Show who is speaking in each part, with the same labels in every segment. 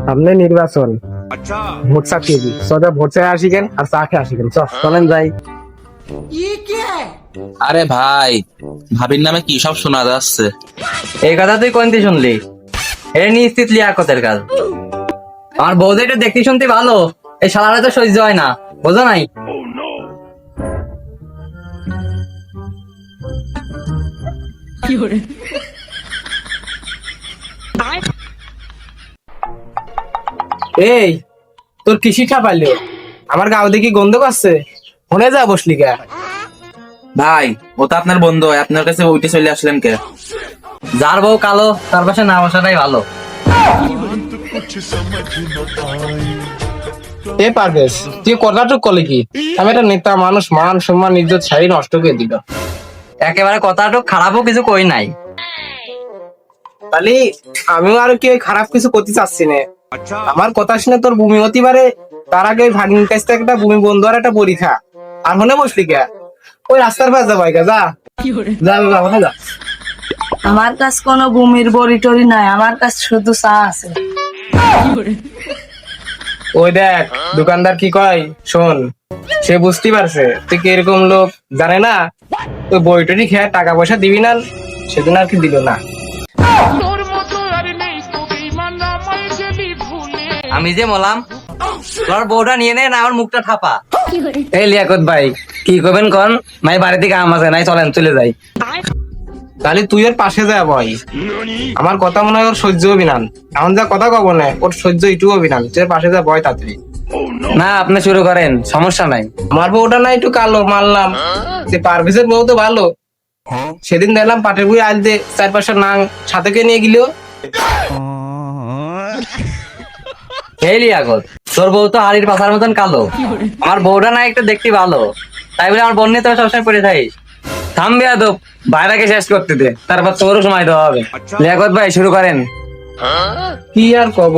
Speaker 1: সামনে নির্বাচন, ভোট চাপিয়ে দিই। সোজা ভোট চাই আসিকেন আর চা খেয়ে আসিকেন। চলেন যাই।
Speaker 2: আরে ভাই, ভাবির নামে কি সব শোনা যাচ্ছে?
Speaker 3: এই কথা তুই কোনটি শুনলি? এটা নিশ্চিত লিয়াকতের কাজ। আমার বউদের একটু দেখতে শুনতে ভালো, এই শালারা তো সহ্য হয় না, বোঝো নাই?
Speaker 1: এই তোর কৃষি ঠাপাইলো, আমার গাও দেখি গন্ধ পাচ্ছে, ফোনে যা বসলি কে?
Speaker 2: ভাই, ও তো আপনার বন্ধু হয়, আপনার কাছে উঠে চলে আসলেন কে?
Speaker 3: যার বউ কালো তার পাশে না বসাটাই ভালো।
Speaker 1: এ পারবেশ, তুই কথাটুক করলি কি? আমি একটা নেতা মানুষ, মান সম্মান ইজ্জত ছাড়ি নষ্ট করে দিল।
Speaker 3: একেবারে কথাটা খারাপও কিছু কই নাই।
Speaker 1: তাহলে আমিও আর কি ওই খারাপ কিছু করতে চাচ্ছি না। আমার কথা শুনে তোর ভূমি হতে পারে, তার আগে ওই ভাগিনীর কাছ থেকে একটা ভূমি বন্ধু আর একটা পরীক্ষা। আর মনে বসলি কে? ওই রাস্তার পাশ যা ভাইকা, যা যা যা ওখানে যা।
Speaker 4: আমার কাছ কোনো ভূমির বড়ি টরি নাই, আমার কাছ শুধু চা আছে।
Speaker 1: ওই দেখ দোকানদার কি কয়, শোন। সে বুঝতে পারছে তুই কি এরকম লোক, জানে না তুই বইটরি খেয়ে টাকা পয়সা দিবি না, সেদিন আর কি দিল না।
Speaker 3: আমি যে বললাম তোর বউটা নিয়ে নে না, আমার মুখটা ঠাপা।
Speaker 1: এই লিয়াকত ভাই, কি করবেন কন? মাই বাড়ি থেকে কাম আছে নাই, চলেন চলে যাই। তাহলে তুই ওর পাশে যা ভাই, আমার কথা মনে হয় ওর সহ্য হবি না। এমন যা কথা কব না, ওর সহ্য একটু হবি না। তুই ওর পাশে যা ভয় তাড়াতাড়ি।
Speaker 3: না আপনি শুরু করেন, সমস্যা নাই।
Speaker 1: আমার বউটা না একটু কালো মানলাম, যে পারভেজের বউ তো ভালো। সেদিন দেখলাম পাটের বই আজ দে 4-5টা নাং সাথে কে নিয়ে গেল।
Speaker 3: এই লিয়াকত, তোর বউ তো হাড়ির পাশার মতন কালো, আমার বউটা না একটু দেখতে ভালো, তাই বলে আমার বোন নিয়ে তো সবসময় পড়ে থাকিস। থামবি আদব, বাইরাকে শেষ করতে দে, তারপর তোরও সময় দেওয়া হবে। লিয়াকত ভাই শুরু করেন।
Speaker 1: কি আর কব,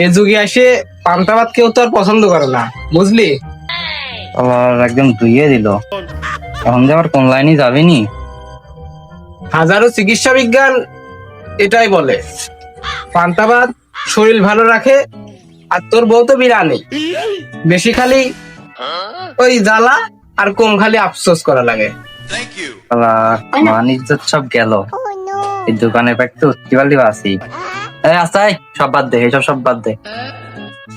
Speaker 1: এ যুগে এসে পান্তা ভাত কেউ তো আর পছন্দ করে না, বুঝলি?
Speaker 3: আবার একদম ধুইয়ে দিল, এখন যে আবার কোন লাইনে যাবিনি।
Speaker 1: হাজারো চিকিৎসা বিজ্ঞান এটাই বলে, পান্তা ভাত শরীর ভালো রাখে। আর তোর বউ তো বিরানি, বেশি খালি ওই জ্বালা আর কম খালি আফসোস করা লাগে।
Speaker 3: মান ইজ্জত সব গেল, এই দোকানে একটু উত্তিবালি আছি। আস্তাই সব বাদ দে, এইসব সব বাদ দে।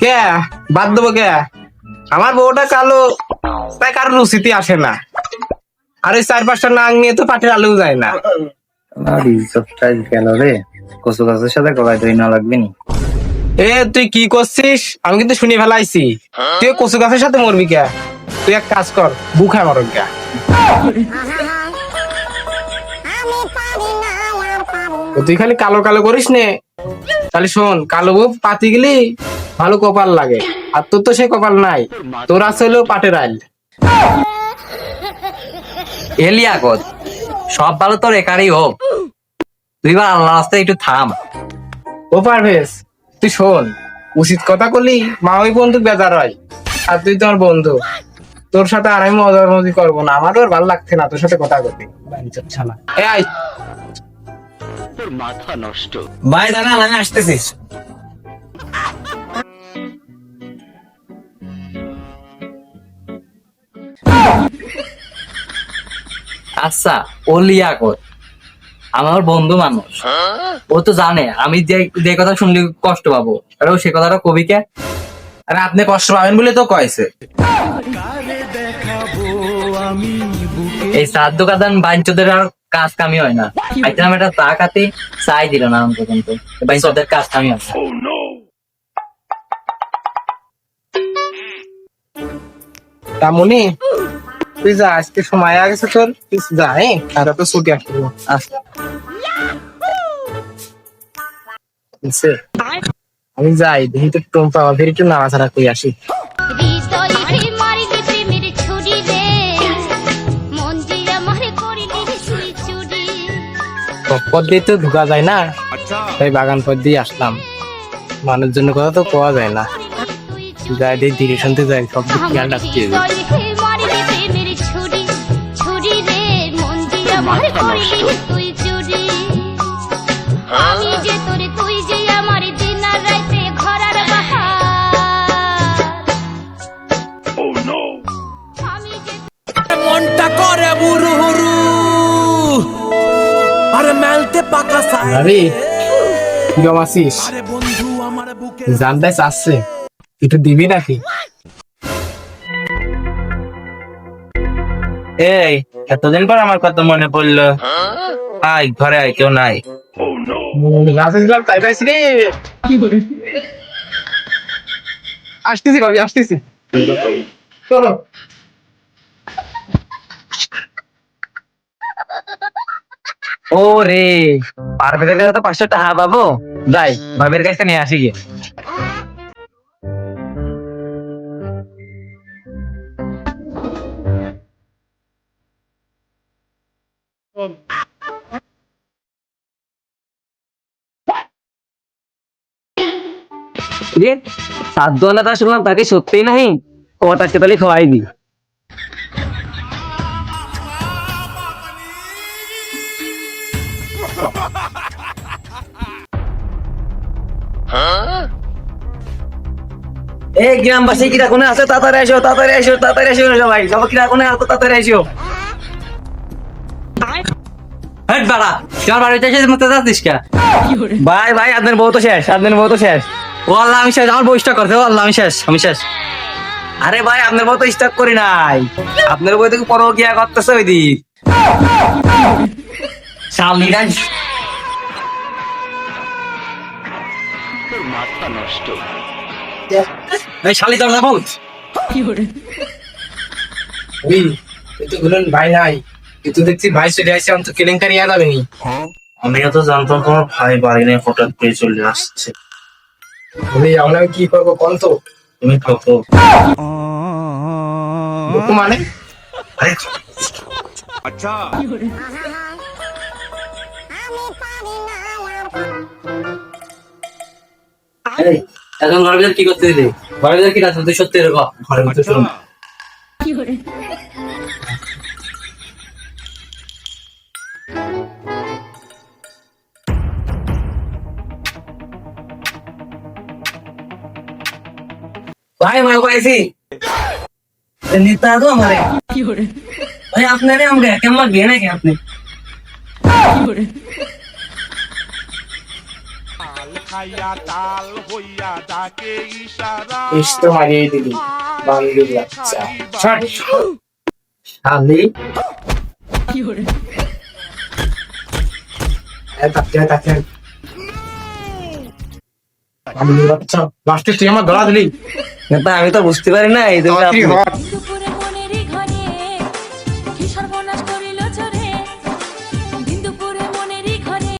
Speaker 1: কে বাদ দেবো কে? আমার বউটা কালো, তাই কারো রুচিতে আসে না। আর ওই 4-5টা নাং নিয়ে তো পাটের আলু যায় না।
Speaker 3: আমার ইজ্জতটাই গেল রে, কচু গাছের সাথে গলায় ধরে না লাগবে নি।
Speaker 1: এ তুই কি করছিস? আমি কিন্তু শুনে ফেলাইছি। তুই কচু গাছের সাথে মরবি কে? তুই এক কাজ কর, বুখায় মরন কে। তুই খালি কালো কালো করিস নে। তাহলে শোন, কালো বউ পাতি গেলি ভালো কপাল লাগে, আর তোর তো সেই কপাল নাই। তোর আছে হলো পাটের আইল।
Speaker 3: এলিয়াকত, সব ভালো তোর একারই হোক, তুই বা আল্লাহ রাস্তায় একটু থাম।
Speaker 1: ও পারভেজ, তুই শোন, উচিত কথা করলি মা ওই বন্ধু বেজার হয়। আর তুই তোমার বন্ধু, তোর সাথে আর আমি মজামজি করবো না। আমারও আর ভালো লাগছে না তোর সাথে কথা করতে। এ আয়।
Speaker 3: ভাই দাঁড়ান, আমি আসতেছি। আচ্ছা, ও লিয়াকত আমার বন্ধু মানুষ, ও তো জানে আমি যে যে কথা শুনলে কষ্ট পাবো, আর ও সে কথাটা কবিকে।
Speaker 2: আরে আপনি কষ্ট পাবেন বলে তো কয়েছে।
Speaker 3: এই চার দোকান বাইঞ্চদের আর কাজ কামি হয় না। আইতাম একটা চা খাতে, চাই দিল না এখন পর্যন্ত। বাইঞ্চদের কাজ কামি হয় না।
Speaker 1: তামনি তুই যা, আজকে সময় আগে গেছে তোর, তুই যা। হ্যাঁ, আর তো ছুটি আসবো।
Speaker 3: আচ্ছা।
Speaker 1: আমি যাই, দেখি তো টম্পা ফের একটু নাড়াচাড়া করে আসি। পথ দিয়ে তো ঢুকা যায় না, তাই বাগান পথ দিয়ে আসলাম। মানুষজনের কথা তো কোয়া যায় না, যাই দিয়ে ধীরে শুনতে যাই, সব দিক খেয়াল রাখতে হবে।
Speaker 5: আমি যে তোরে, তুই যে আমার দিন আর রাইতে ঘরা
Speaker 1: ভাবি কিরম আছিস? জানতে চাচ্ছে একটু দিবি নাকি?
Speaker 2: এই এতদিন পর আমার কথা মনে পড়লো। আয় ঘরে আয়, কেউ নাই।
Speaker 1: রাসেল তাই পাইছি রে। আসতেছি ভাবি, আসতেছি। চলো।
Speaker 3: ও রে, পারফেক্টের কাছে তো 500 টাকা পাবো। যাই ভাবের কাছে নিয়ে আসি গিয়ে। রে সাধ্য না তা শুনলাম তাকে সত্যিই নাই, কটা তাহলে খাওয়াই দি। এই গ্রামবাসী কিরা কোনে আছে? তাড়াতাড়ি এসো, তাড়াতাড়ি এসো, তাড়াতাড়ি এসো সবাই, সবাই কিরা কোনে আছে? তাড়াতাড়ি এসো। হেট বাড়া, তোমার বাড়িতে এসে মতে যাচ্ছিস কে? ভাই ভাই আপনার বউ তো শেষ, আপনার বউ তো শেষ। ও আল্লাহ আমি শেষ, আমার বউ স্টক করছে। ও আল্লাহ আমি শেষ, আমি শেষ। আরে ভাই আপনার বউ তো স্টক করি নাই, আপনার বউ থেকে পরও গিয়া করতেছে ওই দিক শালি গাছ। এই শালি তোর না বল।
Speaker 1: ভাবি একটু বলুন ভাই নাই, কিন্তু দেখছি ভাই চলে আসছে, আমি তো কেলেঙ্কারি আর যাবে নি।
Speaker 2: আমিও তো জানতাম তোমার ভাই বাড়ি নিয়ে হঠাৎ করে চলে আসছে।
Speaker 1: ভাবি আমরা কি করবো কোন তো?
Speaker 2: তুমি থাকো।
Speaker 1: দুঃখ মানে
Speaker 2: আরে
Speaker 3: এই, এখন ঘরের ভিতর কি করতে দিলি? ঘরের ভিতর কি কাজ করতে? সত্যি এরকম
Speaker 2: ঘরের ভিতরে চলুন।
Speaker 3: ভাই ভাই পাইছি নেতা তো আমারে ভাই আপনারে আমরা কেমন বিয়ে নাকি আপনি?
Speaker 1: ইষ্ট মারিয়ে দিলি বাঙ্গির বাচ্চা। ছাড়।
Speaker 3: শালি
Speaker 1: তাকিয়ে তাকিয়ে বাঙ্গির বাচ্চা, লাস্টে তুই আমার গলা দিলি।
Speaker 3: নেতা আমি তো বুঝতে পারি না এই
Speaker 1: তাড়াতাড়ি হট।